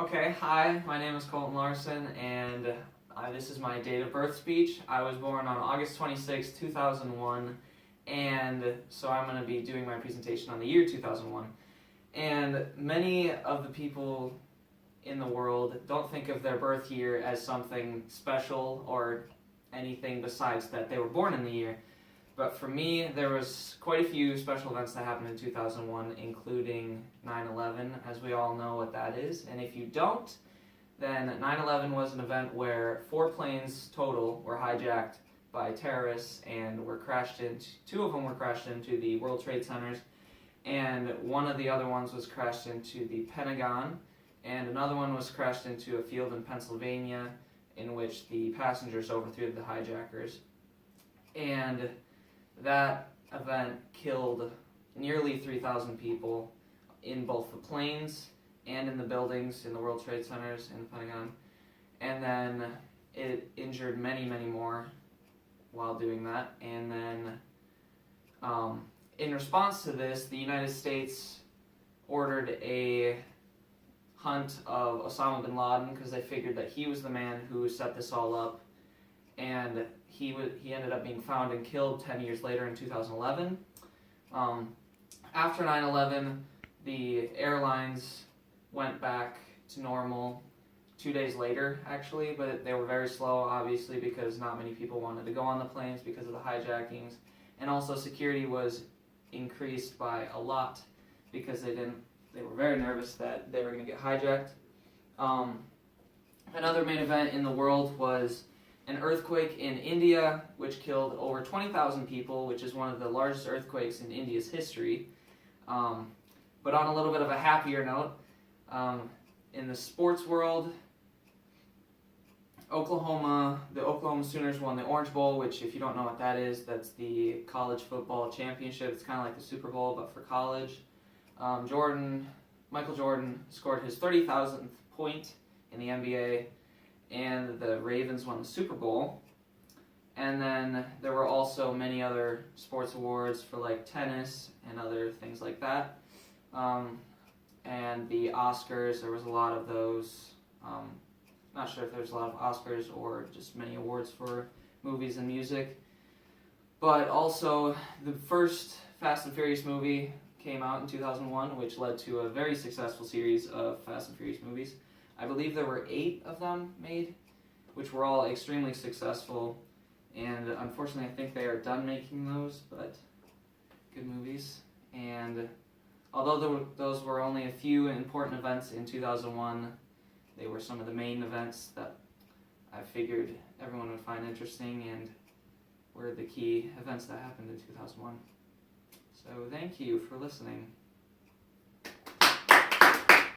Okay, hi, my name is Colton Larson, and this is my date of birth speech. I was born on August 26, 2001, and so I'm going to be doing my presentation on the year 2001. And many of the people in the world don't think of their birth year as something special or anything besides that they were born in the year. But for me, there was quite a few special events that happened in 2001, including 9/11, as we all know what that is. And if you don't, then 9/11 was an event where 4 planes total were hijacked by terrorists and were crashed into, 2 of them were crashed into the World Trade Centers, and one of the other ones was crashed into the Pentagon, and another one was crashed into a field in Pennsylvania in which the passengers overthrew the hijackers. And that event killed nearly 3,000 people in both the planes and in the buildings in the World Trade Centers and the Pentagon. And then it injured many, many more while doing that. And then in response to this, the United States ordered a hunt of Osama bin Laden because they figured that he was the man who set this all up. And he ended up being found and killed 10 years later in 2011. After 9/11, the airlines went back to normal 2 days later, actually, but they were very slow, obviously, because not many people wanted to go on the planes because of the hijackings. And also security was increased by a lot because they were very nervous that they were going to get hijacked. Another main event in the world was an earthquake in India, which killed over 20,000 people, which is one of the largest earthquakes in India's history. But on a little bit of a happier note, in the sports world, the Oklahoma Sooners won the Orange Bowl, which, if you don't know what that is, that's the college football championship. It's kind of like the Super Bowl, but for college. Michael Jordan scored his 30,000th point in the NBA, and the Ravens won the Super Bowl. And then there were also many other sports awards for like tennis and other things like that. And the Oscars, there was a lot of those. Not sure if there's a lot of Oscars or just many awards for movies and music. But also, the first Fast and Furious movie came out in 2001, which led to a very successful series of Fast and Furious movies. I believe there were 8 of them made, which were all extremely successful, and unfortunately I think they are done making those, but good movies. And although those were only a few important events in 2001, they were some of the main events that I figured everyone would find interesting and were the key events that happened in 2001. So thank you for listening.